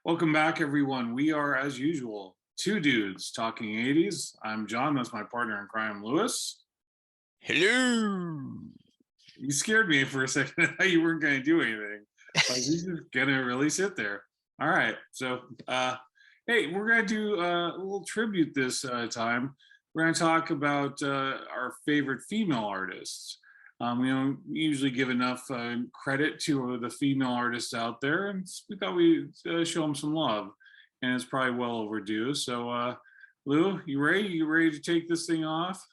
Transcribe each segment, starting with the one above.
Welcome back, everyone. We are, as usual, two dudes talking 80s. I'm John. That's my partner in crime, Lewis. Hello. You scared me for a second. I thought you weren't going to do anything. Like, he's just going to really sit there. All right. Hey, we're going to do a little tribute this time. We're going to talk about our favorite female artists. We don't usually give enough credit to the female artists out there, and we thought we'd show them some love, and it's probably well overdue. Lou, you ready? You ready to take this thing off?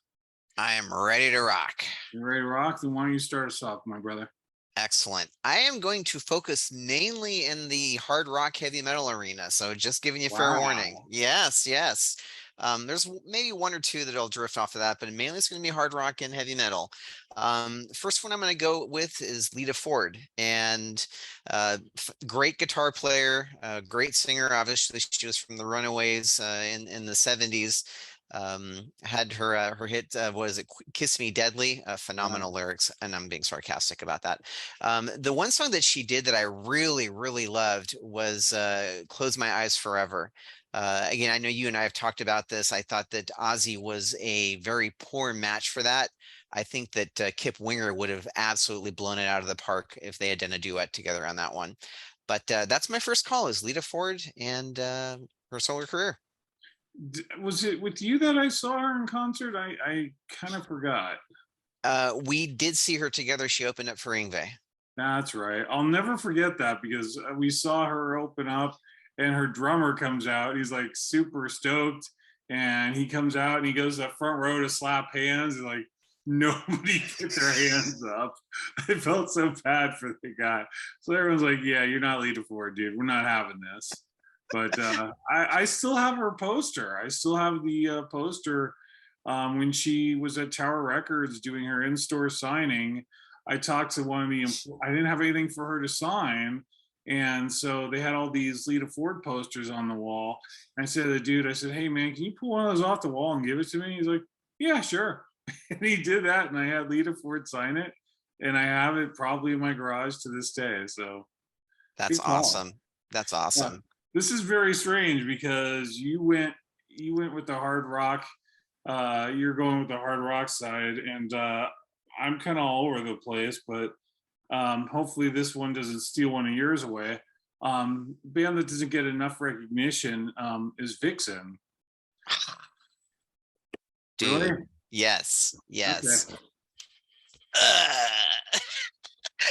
I am ready to rock. You ready to rock? Then why don't you start us off, my brother? Excellent. I am going to focus mainly in the hard rock heavy metal arena. So just giving you fair warning. Wow. Yes, yes. There's maybe one or two that'll drift off of that, but mainly it's going to be hard rock and heavy metal. First one I'm going to go with is Lita Ford, and great guitar player, great singer. Obviously, she was from the Runaways in the 70s. Had her hit, what is it, Kiss Me Deadly, phenomenal lyrics, and I'm being sarcastic about that. The one song that she did that I really loved was Close My Eyes Forever. Again, I know you and I have talked about this. I thought that Ozzy was a very poor match for that. I think that Kip Winger would have absolutely blown it out of the park if they had done a duet together on that one. But that's my first call, is Lita Ford and her solo career. Was it with you that I saw her in concert? I kind of forgot. We did see her together. She opened up for Yngwie. That's right. I'll never forget that because we saw her open up and her drummer comes out. He's like super stoked and he comes out and he goes to the front row to slap hands and like nobody put their hands up. I felt so bad for the guy. So everyone's like, yeah, you're not Lita Ford, dude. We're not having this. But I still have her poster. I still have the poster when she was at Tower Records doing her in-store signing. I talked to one of the, I didn't have anything for her to sign. And so they had all these Lita Ford posters on the wall. And I said to the dude, I said, hey man, can you pull one of those off the wall and give it to me? He's like, yeah, sure. And he did that. And I had Lita Ford sign it. And I have it probably in my garage to this day. So That's good call. awesome. That's Yeah. awesome. This is very strange because you went with the hard rock. You're going with the hard rock side, and I'm kind of all over the place. But hopefully, this one doesn't steal one of yours away. Band that doesn't get enough recognition is Vixen. Really? Dude. Yes. Yes. Okay.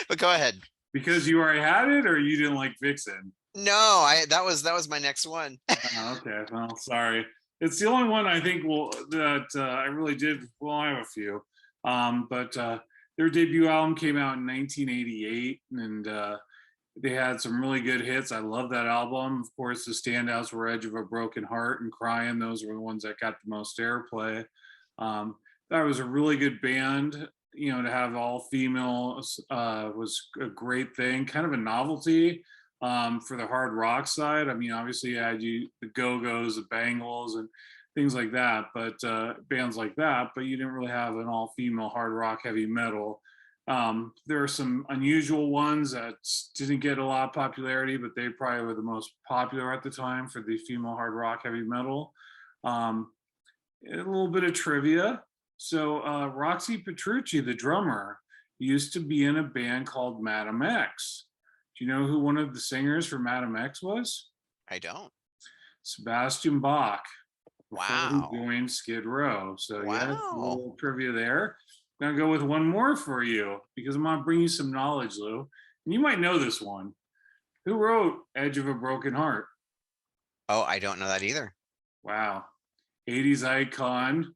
But go ahead. Because you already had it, or you didn't like Vixen? No, that was my next one. Okay. Well, sorry. It's the only one I think that I really did. Well, I have a few, but their debut album came out in 1988, and they had some really good hits. I love that album. Of course, the standouts were "Edge of a Broken Heart" and "Crying." Those were the ones that got the most airplay. That was a really good band. You know, to have all females was a great thing. Kind of a novelty for the hard rock side. I mean, obviously, you had the Go Go's, the Bangles, and things like that, but bands like that. But you didn't really have an all female hard rock heavy metal. There are some unusual ones that didn't get a lot of popularity, but they probably were the most popular at the time for the female hard rock heavy metal. A little bit of trivia. So Roxy Petrucci, the drummer, used to be in a band called Madam X. Do you know who one of the singers for Madam X was? I don't. Sebastian Bach, before he Wow. joined Skid Row. So yeah, a Wow. little trivia there. I'm gonna go with one more for you because I'm gonna bring you some knowledge, Lou. And you might know this one. Who wrote Edge of a Broken Heart? Oh, I don't know that either. Wow. 80s icon,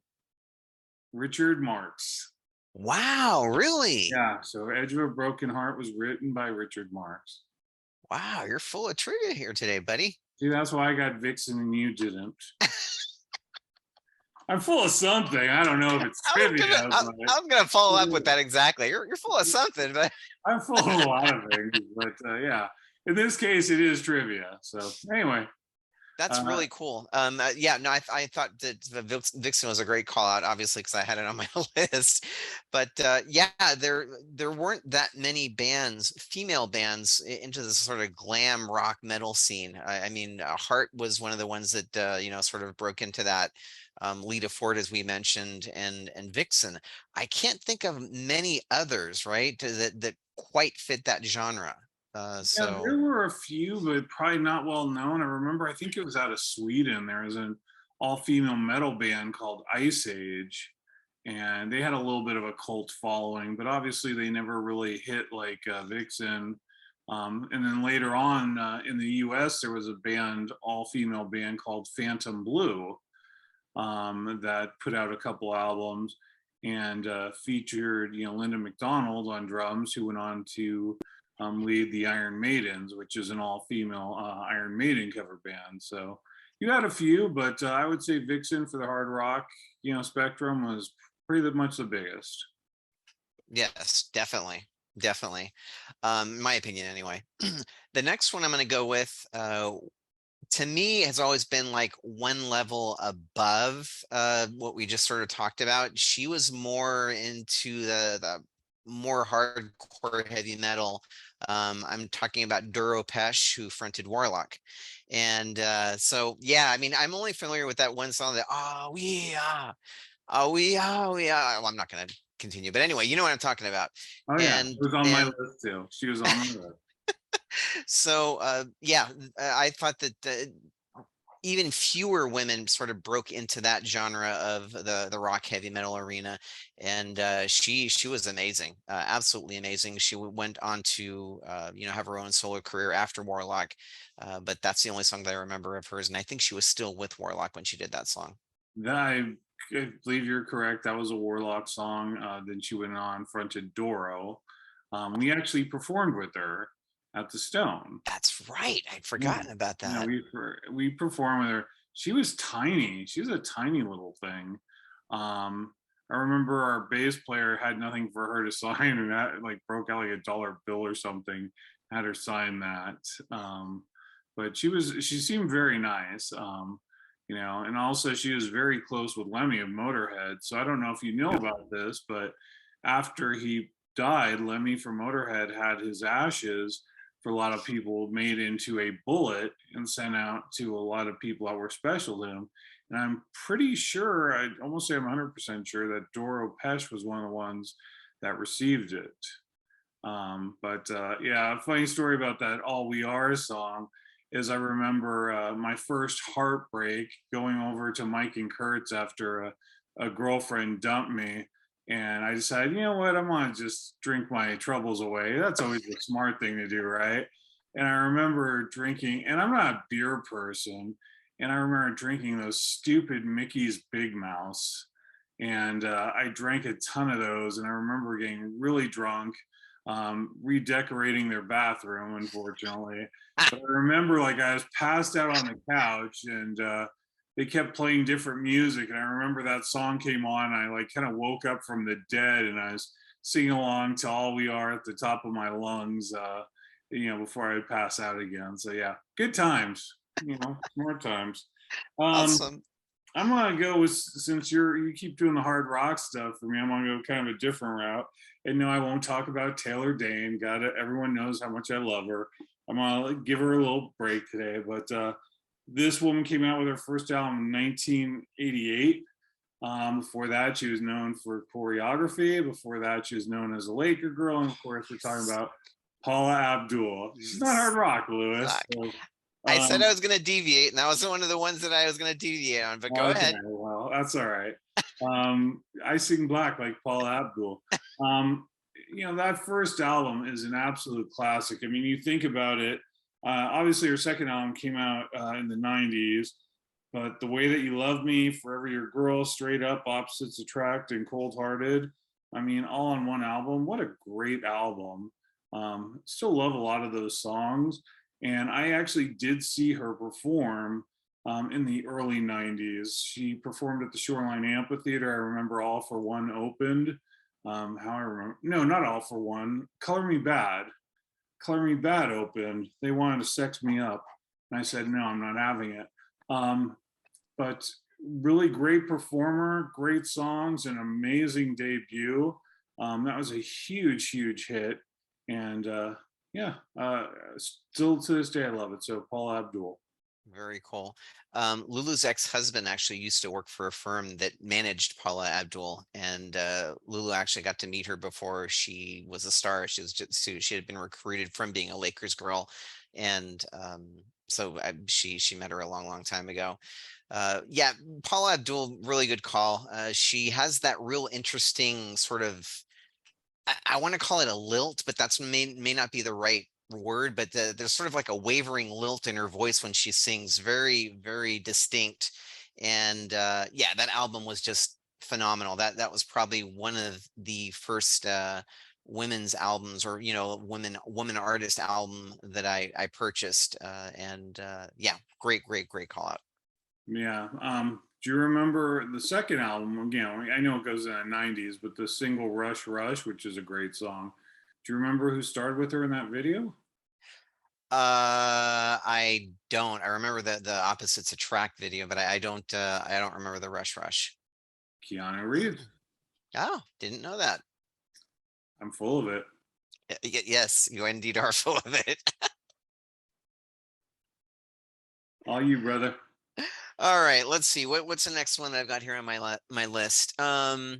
Richard Marx. Wow, really? Yeah, so Edge of a Broken Heart was written by Richard Marx. Wow, you're full of trivia here today, buddy. See, that's why I got Vixen and you didn't. I'm full of something. I don't know if it's I was trivia, gonna I, but I was gonna follow up with that exactly. You're full of something, but I'm full of a lot of things. But yeah, in this case, it is trivia. So anyway, That's Uh, really cool. Yeah, no, I thought that the Vixen was a great call out, obviously, because I had it on my list. But yeah, there weren't that many bands, female bands, into this sort of glam rock metal scene. I mean, Heart was one of the ones that sort of broke into that. Lita Ford, as we mentioned, and Vixen. I can't think of many others, right, that quite fit that genre. yeah, So there were a few, but probably not well known. I remember, I think it was out of Sweden. There was an all-female metal band called Ice Age, and they had a little bit of a cult following, but obviously they never really hit like Vixen. And then later on in the U.S., there was a band, all-female band called Phantom Blue, that put out a couple albums and featured, Linda McDonald on drums, who went on to lead the Iron Maidens, which is an all-female Iron Maiden cover band. So you had a few, but I would say Vixen for the hard rock, spectrum was pretty much the biggest. yes, definitely. Definitely. In my opinion, anyway. The next one I'm going to go with, to me, has always been like one level above what we just sort of talked about. She was more into the more hardcore heavy metal. I'm talking about Duro Pesh, who fronted Warlock. And so, yeah, I mean, I'm only familiar with that one song that, oh, we are. Oh, yeah. Well, I'm not going to continue, but anyway, you know what I'm talking about. Oh yeah, it And was on my and list too. She was on my list. so yeah, I thought that even fewer women sort of broke into that genre of the rock heavy metal arena, and she was amazing, absolutely amazing. She went on to have her own solo career after Warlock, but that's the only song that I remember of hers, and I think she was still with Warlock when she did that song. I believe you're correct. That was a Warlock song. Then she went on, fronted Doro. We actually performed with her at the Stone. That's right, I'd Yeah, forgotten about yeah, that. we performed with her. She was tiny. She was a tiny little thing. I remember our bass player had nothing for her to sign, and that like broke out like a dollar bill or something. Had her sign that. But she seemed very nice. And also she was very close with Lemmy of Motorhead. So I don't know if you know about this, but after he died, Lemmy from Motorhead had his ashes for a lot of people made into a bullet and sent out to a lot of people that were special to him. And I'm pretty sure, I almost say I'm 100% sure that Doro Pesh was one of the ones that received it. But yeah, a funny story about that All We Are song is I remember my first heartbreak going over to Mike and Kurt's after a girlfriend dumped me. And I decided, you know what, I'm gonna just drink my troubles away. That's always the smart thing to do, right? And I remember drinking, and I'm not a beer person, and I remember drinking those stupid Mickey's Big Mouse. And I drank a ton of those, and I remember getting really drunk, redecorating their bathroom, unfortunately. But I remember like I was passed out on the couch and they kept playing different music. And I remember that song came on. I like kind of woke up from the dead and I was singing along to All We Are at the top of my lungs, before I would pass out again. So yeah, good times, more times. Um, Awesome. I'm gonna go with, since you keep doing the hard rock stuff for me, I'm gonna go kind of a different route. And no, I won't talk about Taylor Dane. Got it. Everyone knows how much I love her. I'm gonna give her a little break today. But this woman came out with her first album in 1988. Before that, she was known for choreography. Before that, she was known as a Laker girl. And of course, we're talking about Paula Abdul. She's not hard rock, Lewis. So, I said um, I was going to deviate, and that was one of the ones that I was going to deviate on, but go Okay, ahead. well, that's all right. I sing black like Paul Abdul. That first album is an absolute classic. I mean, you think about it, obviously her second album came out in the 90s, but The Way That You Love Me, Forever Your Girl, Straight Up, Opposites Attract, and Cold Hearted, I mean, all on one album. What a great album. Still love a lot of those songs. And I actually did see her perform in the early 90s. She performed at the Shoreline Amphitheater. I remember All for One opened. How I remember, no, not All for One. Color Me Bad. Color Me Bad opened. They wanted to sex me up. And I said, no, I'm not having it. Um, but really great performer, great songs, an amazing debut. That was a huge, huge hit. And yeah, still to this day, I love it. So Paula Abdul. Very cool. Lulu's ex-husband actually used to work for a firm that managed Paula Abdul, and Lulu actually got to meet her before she was a star. She was just she had been recruited from being a Lakers girl, and so she met her a long, long time ago. Yeah, Paula Abdul, really good call. She has that real interesting sort of, I want to call it a lilt, but that's may not be the right word, but there's sort of like a wavering lilt in her voice when she sings, very, very distinct. And yeah, that album was just phenomenal. That was probably one of the first women's albums, or woman artist album that I purchased. And yeah, great call out. Yeah. Do you remember the second album? You know, I know it goes in the 90s, but the single Rush Rush, which is a great song. Do you remember who starred with her in that video? I don't. I remember the Opposites Attract video, but I don't remember the Rush Rush. Keanu Reeves. Oh, didn't know that. I'm full of it. Yes, you indeed are full of it. All you, brother. All right, let's see. What's the next one that I've got here on my list? I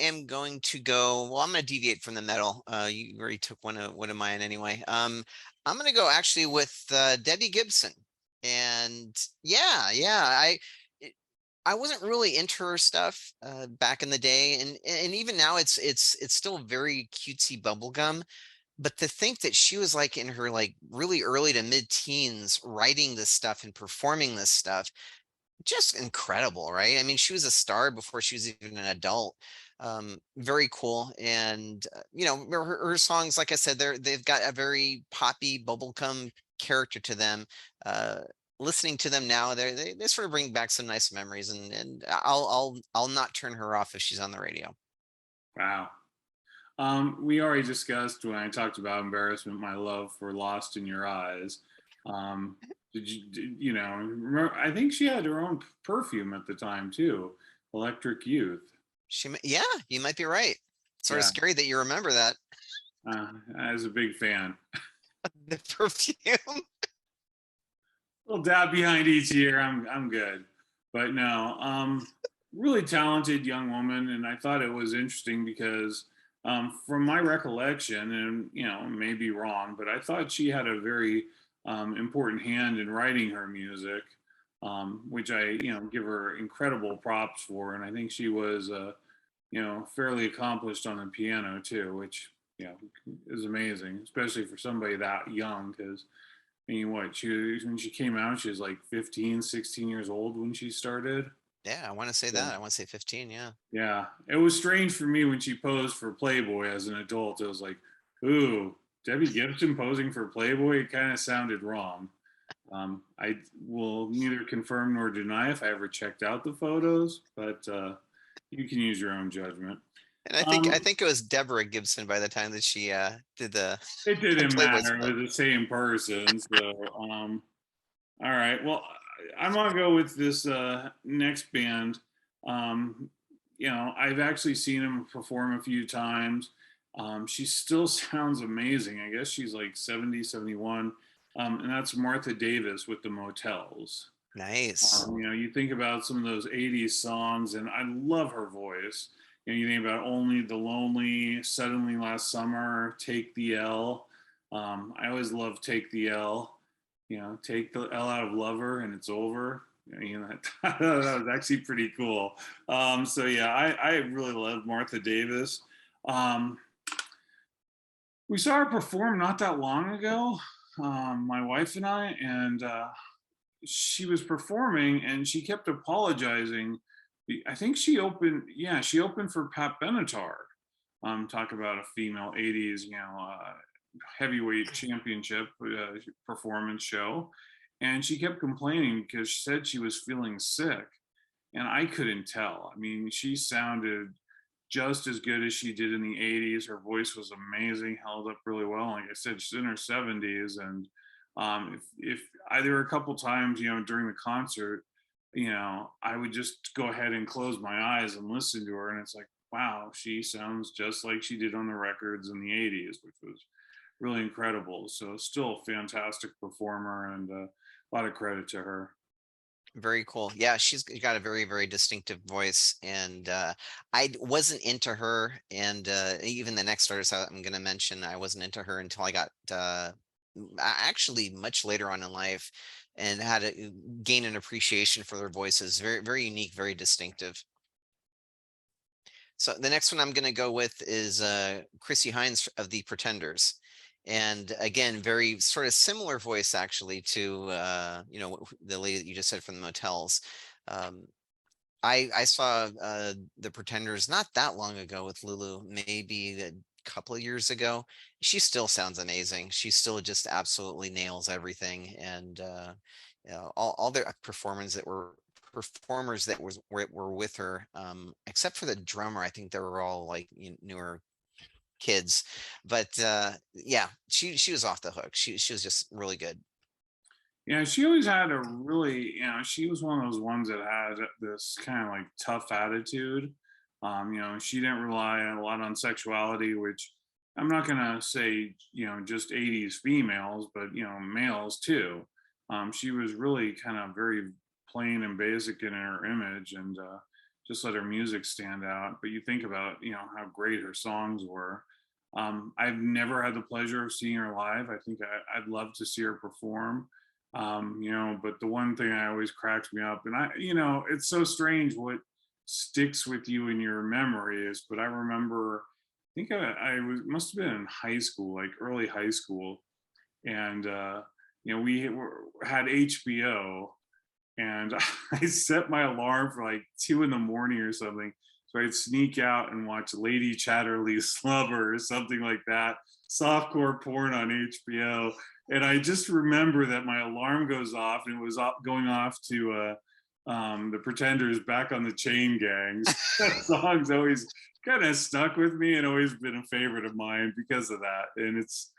am going to go. Well, I'm going to deviate from the metal. You already took one of mine anyway. I'm going to go actually with Debbie Gibson. And yeah, I wasn't really into her stuff back in the day, and even now it's still very cutesy bubblegum. But to think that she was like in her like really early to mid teens writing this stuff and performing this stuff, just incredible, right? I mean, she was a star before she was even an adult. Very cool. And her songs, like I said, they've got a very poppy bubblegum character to them. uh Listening to them now, they sort of bring back some nice memories, and I'll not turn her off if she's on the radio. Wow. We already discussed when I talked about embarrassment, my love for Lost in Your Eyes. You know, remember, I think she had her own perfume at the time too, Electric Youth. Yeah, you might be right. Sort of Yeah, scary that you remember that. I was a big fan. The perfume. Little dab behind each ear. I'm good, but no, really talented young woman, and I thought it was interesting because, from my recollection, and you know, may be wrong, but I thought she had a very important hand in writing her music, which I give her incredible props for, and I think she was fairly accomplished on the piano too, which is amazing, especially for somebody that young because I mean, what when she came out, she was like 15, 16 years old when she started. Yeah, I want to say So, that. I want to say 15. Yeah. yeah, it was strange for me when she posed for Playboy as an adult. It was like, ooh, Debbie Gibson posing for Playboy. It kind of sounded wrong. I will neither confirm nor deny if I ever checked out the photos, but you can use your own judgment. And I Um, think it was Deborah Gibson by the time that she did the it didn't Playboy matter. It stuff. was the same person. So, all right. Well, I'm gonna go with this next band. Um, I've actually seen him perform a few times. She still sounds amazing. I guess she's like 70, 71. And that's Martha Davis with the Motels. Nice. You think about some of those 80s songs, and I love her voice. You think about Only the Lonely, Suddenly Last Summer, Take the L. I always love Take the L. Take the L out of Lover and it's over. That was actually pretty cool. So yeah, I really love Martha Davis. Um, we saw her perform not that long ago, my wife and I, and she was performing and she kept apologizing. I think she opened for Pat Benatar. Talk about a female 80s, heavyweight championship performance show. And she kept complaining because she said she was feeling sick. And I couldn't tell. I mean, she sounded just as good as she did in the 80s. Her voice was amazing, held up really well. Like I said, she's in her 70s. And If there were a couple times, during the concert, I would just go ahead and close my eyes and listen to her, and it's like, wow, she sounds just like she did on the records in the '80s, which was really incredible. So still a fantastic performer, and a lot of credit to her. Very cool. Yeah, she's got a very, very distinctive voice, and wasn't into her, and even the next artist I'm going to mention, I wasn't into her until I got actually much later on in life, and had to gain an appreciation for their voices. Very, very unique, very distinctive. So the next one I'm going to go with is Chrissy Hines of the Pretenders. And again, very sort of similar voice actually to the lady that you just said from the Motels. Um, I saw the Pretenders not that long ago with Lulu, maybe a couple of years ago. She still sounds amazing. She still just absolutely nails everything, and all their performers that were with her, except for the drummer. I think they were all like newer kids, but yeah, she was off the hook. She was just really good. Yeah, she always had a really, she was one of those ones that had this kind of like tough attitude. She didn't rely a lot on sexuality, which I'm not gonna say, just '80s females, but males too. She was really kind of very plain and basic in her image, and just let her music stand out. But you think about, how great her songs were. I've never had the pleasure of seeing her live. I think I'd love to see her perform. But the one thing I always cracks me up, and it's so strange what sticks with you in your memory is, but I remember, I think I was must have been in high school, like early high school, and had HBO, and I set my alarm for like 2 in the morning or something. So I'd sneak out and watch Lady Chatterley's Slumber or something like that, softcore porn on HBO. And I just remember that my alarm goes off, and it was going off to the Pretenders' Back on the Chain Gangs. That song's always kind of stuck with me and always been a favorite of mine because of that. And it's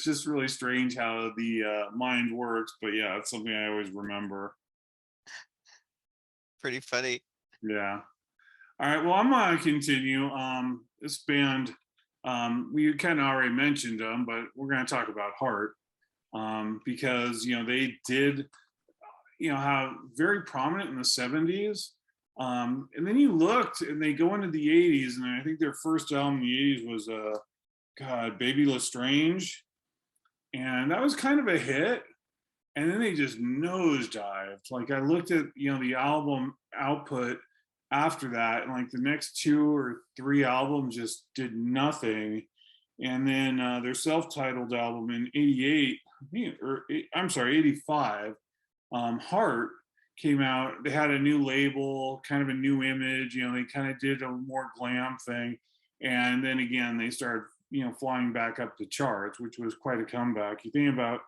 just really strange how the mind works. But yeah, it's something I always remember. Pretty funny. Yeah. All right. Well, I'm gonna continue. This band, we kind of already mentioned them, but we're gonna talk about Heart, because they did, have very prominent in the '70s. And then you looked, and they go into the '80s, and I think their first album in the '80s was God, Baby Lestrange, and that was kind of a hit. And then they just nosedived. Like I looked at the album output after that, and like the next 2 or 3 albums just did nothing. And then their self-titled album in '88, I'm sorry, '85, Heart, came out. They had a new label, kind of a new image. They kind of did a more glam thing, and then again they started flying back up the charts, which was quite a comeback. You think about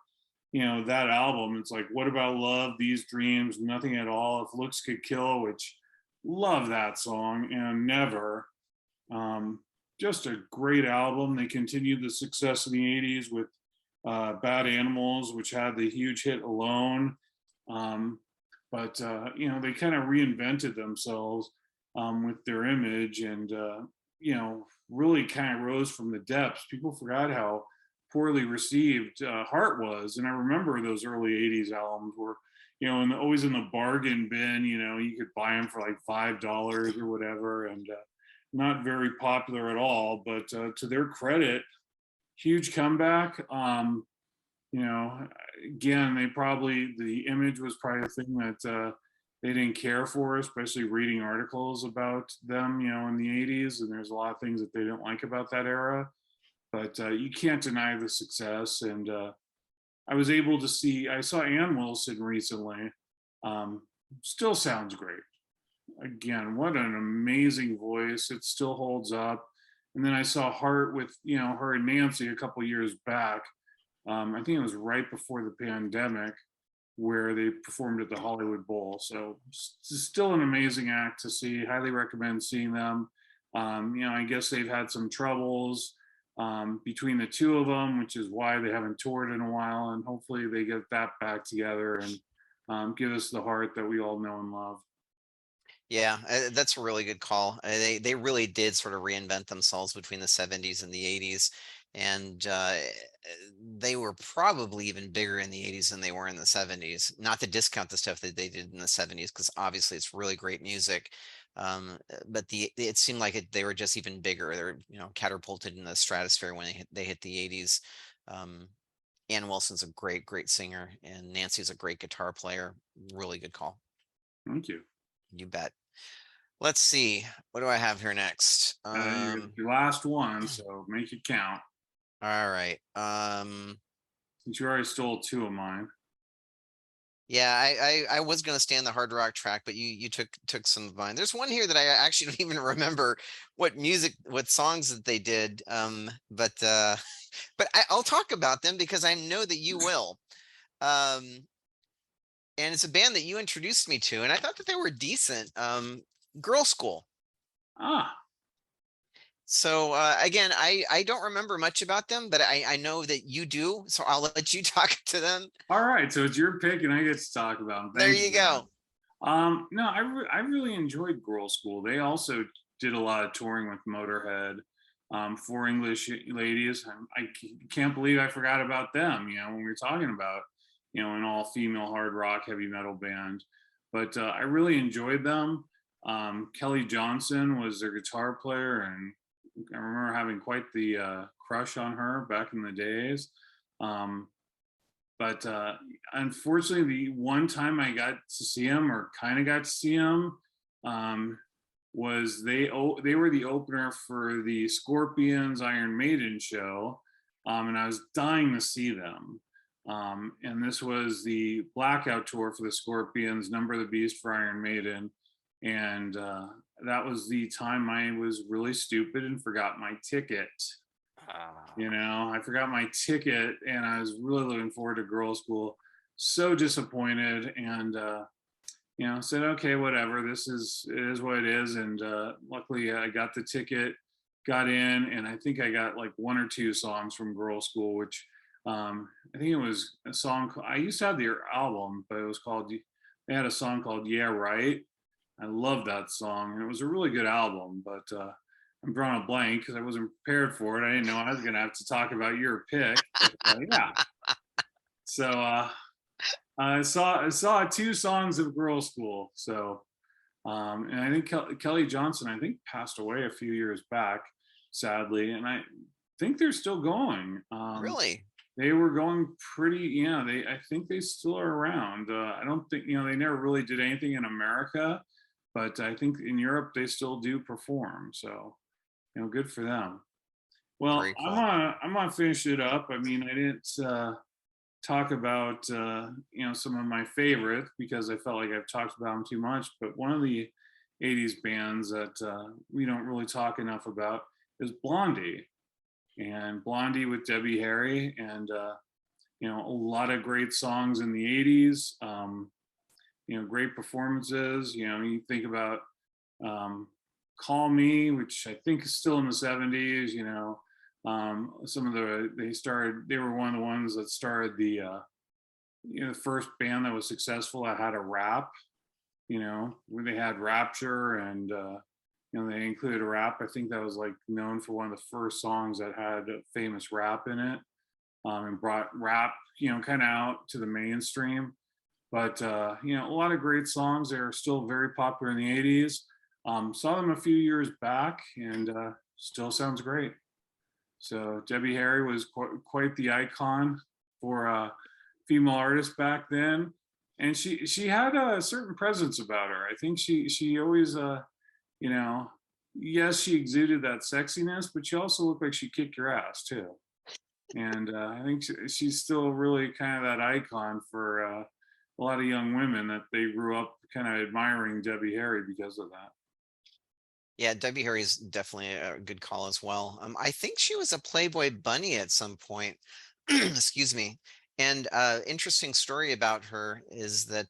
that album, it's like, what about love, these dreams, nothing at all, if looks could kill, which love that song, and never. Just a great album. They continued the success in the '80s with Bad Animals, which had the huge hit Alone. But they kind of reinvented themselves with their image, and really kind of rose from the depths. People forgot how poorly received Heart was, and I remember those early '80s albums were, and always in the bargain bin. You could buy them for like $5 or whatever, and not very popular at all. But to their credit, huge comeback. You know, Again, the image was probably the thing that they didn't care for, especially reading articles about them, in the '80s. And there's a lot of things that they didn't like about that era. But you can't deny the success. And I saw Ann Wilson recently. Um, Still sounds great. Again, what an amazing voice. It still holds up. And then I saw Heart with, her and Nancy a couple years back. I think it was right before the pandemic, where they performed at the Hollywood Bowl. So still an amazing act to see. Highly recommend seeing them. I guess they've had some troubles. between the two of them, which is why they haven't toured in a while. And hopefully they get that back together and give us the heart that we all know and love. Yeah, that's a really good call. They really did sort of reinvent themselves between the 70s and the 80s, and they were probably even bigger in the 80s than they were in the 70s. Not to discount the stuff that they did in the 70s, because obviously it's really great music. But it seemed like they were just even bigger. They're catapulted in the stratosphere when they hit the 80s. Um, Ann Wilson's a great singer, and Nancy's a great guitar player. Really good call. Thank you. You bet. Let's see. What do I have here next? Your last one, so make it count. All right. Since you already stole two of mine. Yeah, I was gonna stay on the hard rock track, but you took some of mine. There's one here that I actually don't even remember what songs that they did. But I'll talk about them because I know that you will. Um, and it's a band that you introduced me to, and I thought that they were decent. Girl School. Ah, So again, I don't remember much about them, but I know that you do. So I'll let you talk to them. all right. So it's your pick, and I get to talk about them. There Thank you you, man. go. No, I really enjoyed Girl School. They also did a lot of touring with Motorhead, for English ladies. Can't believe I forgot about them. When we were talking about, an all female hard rock heavy metal band, but I really enjoyed them. Kelly Johnson was their guitar player, and I remember having quite the crush on her back in the days. Um, but unfortunately, the one time I got to see him, or kind of got to see him, um, was they were the opener for the Scorpions Iron Maiden show, and I was dying to see them. And this was the Blackout tour for the Scorpions, Number of the Beast for Iron Maiden, and that was the time I was really stupid and forgot my ticket. Ah. I forgot my ticket, and I was really looking forward to Girl School. So disappointed, and said, okay, whatever. It is what it is. And luckily, I got the ticket, got in, and I think I got like one or two songs from Girl School, which I think it was a song. I used to have their album, but it was called. They had a song called "Yeah Right." I love that song, and it was a really good album. But I'm drawing a blank because I wasn't prepared for it. I didn't know I was going to have to talk about your pick. But, yeah. So I saw two songs of Girl School. So and I think Kelly Johnson, I think, passed away a few years back, sadly, and I think they're still going. Really? They were going pretty. Yeah, I think they still are around. I don't think they never really did anything in America, but I think in Europe they still do perform. So good for them. Well, Very I'm cool. gonna I'm gonna finish it up. I mean, I didn't talk about some of my favorites because I felt like I've talked about them too much. But one of the '80s bands that we don't really talk enough about is Blondie, and Blondie with Debbie Harry, and a lot of great songs in the '80s. Great performances. You think about um, Call Me, which I think is still in the '70s. Some of they were one of the ones that started the first band that was successful that had a rap, where they had Rapture, and they included a rap. I think that was like known for one of the first songs that had a famous rap in it, and brought rap, kind of out to the mainstream. But a lot of great songs. They are still very popular in the '80s. Saw them a few years back, and still sounds great. So Debbie Harry was quite the icon for female artists back then, and she had a certain presence about her. I think she always you know yes, she exuded that sexiness, but she also looked like she kicked your ass too. And I think she's still really kind of that icon for a lot of young women that they grew up kind of admiring Debbie Harry because of that. Yeah, Debbie Harry is definitely a good call as well. I think she was a Playboy bunny at some point. Excuse me. And interesting story about her is that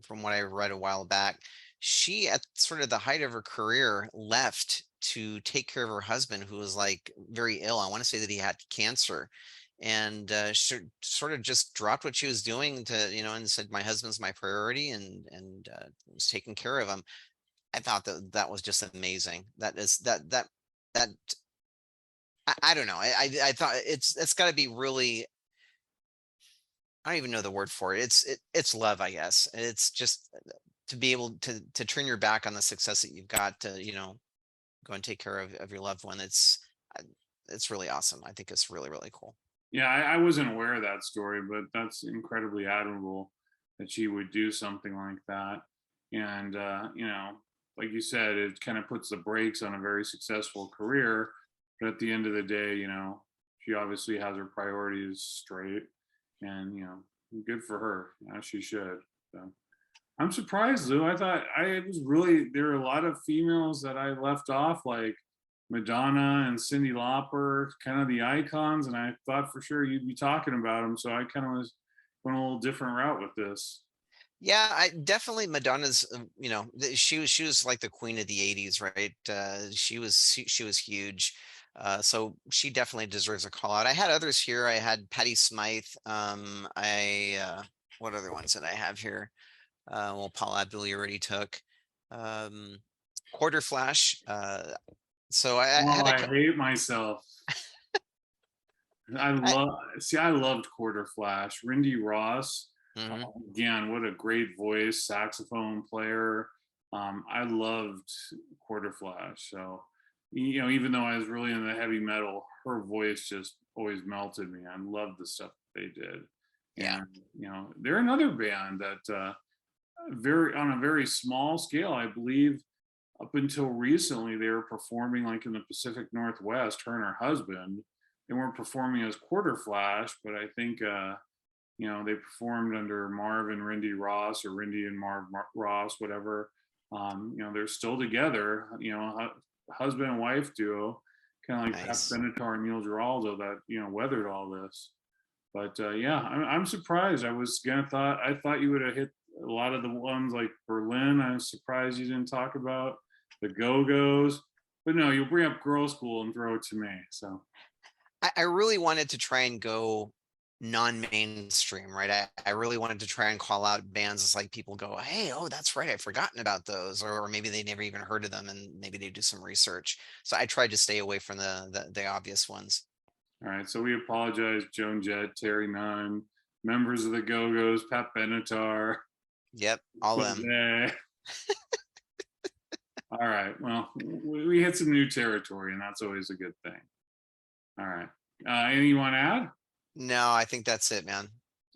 from what I read a while back, she at sort of the height of her career left to take care of her husband who was like very ill. I want to say that he had cancer, and sort of just dropped what she was doing to, and said, "My husband's my priority," and was taking care of him. I thought that that was just amazing. That is that I don't know. I thought it's got to be really. I don't even know the word for it. It's love, I guess. It's just to be able to turn your back on the success that you've got to, go and take care of your loved one. Uh, it's really awesome. I think it's really, really cool. Yeah, I wasn't aware of that story, but that's incredibly admirable that she would do something like that. And like you said, it kind of puts the brakes on a very successful career. But at the end of the day, she obviously has her priorities straight, and good for her. She should. So I'm surprised, Lou. I thought I was really there are a lot of females that I left off, like Madonna and Cyndi Lauper, kind of the icons, and I thought for sure you'd be talking about them. So I kind of was going a little different route with this. Yeah, I definitely Madonna's, she was like the queen of the 80s, right? She was huge. So she definitely deserves a call out. I had others here. I had Patti Smythe. What other ones did I have here? Well, Paula Abdul you already took. Um, Quarter Flash. So I Oh, had a I hate myself. I, I loved Quarter Flash. Rindy Ross, mhm, again, what a great voice, saxophone player. I loved Quarter Flash. So, even though I was really in the heavy metal, her voice just always melted me. I loved the stuff they did. yeah, And, they're another band that very on a very small scale, I believe up until recently, they were performing like in the Pacific Northwest, her and her husband. They weren't performing as Quarter Flash, but I think, they performed under Marv and Rindy Ross or Rindy and Ross, whatever. They're still together, husband and wife duo, kind of like Pat nice. Benatar and Neil Giraldo that, weathered all this. But yeah, I'm surprised. I thought you would have hit a lot of the ones like Berlin. I was surprised you didn't talk about the Go Go's, but no, you'll bring up Girl School and throw it to me. So I really wanted to try and go non-mainstream, right? I really wanted to try and call out bands as like people go, hey, oh, that's right, I've forgotten about those, or maybe they never even heard of them, and maybe they do some research. So I tried to stay away from the obvious ones. all right, so we apologize, Joan Jett, Terry Nunn, members of the Go Go's, Pat Benatar, Yep, all of them. Jose. All right, well, we hit some new territory, and that's always a good thing. All right, anything you want to add? No, I think that's it, man.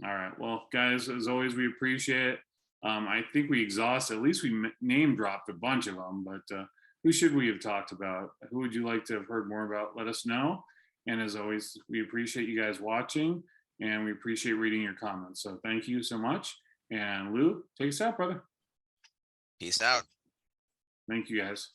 All right. Well, guys, as always, we appreciate it. I think we exhausted, at least we name dropped a bunch of them, but who should we have talked about? Who would you like to have heard more about? Let us know. And as always, we appreciate you guys watching and we appreciate reading your comments. So thank you so much. And Lou, take us out, brother. Peace out. Thank you, guys.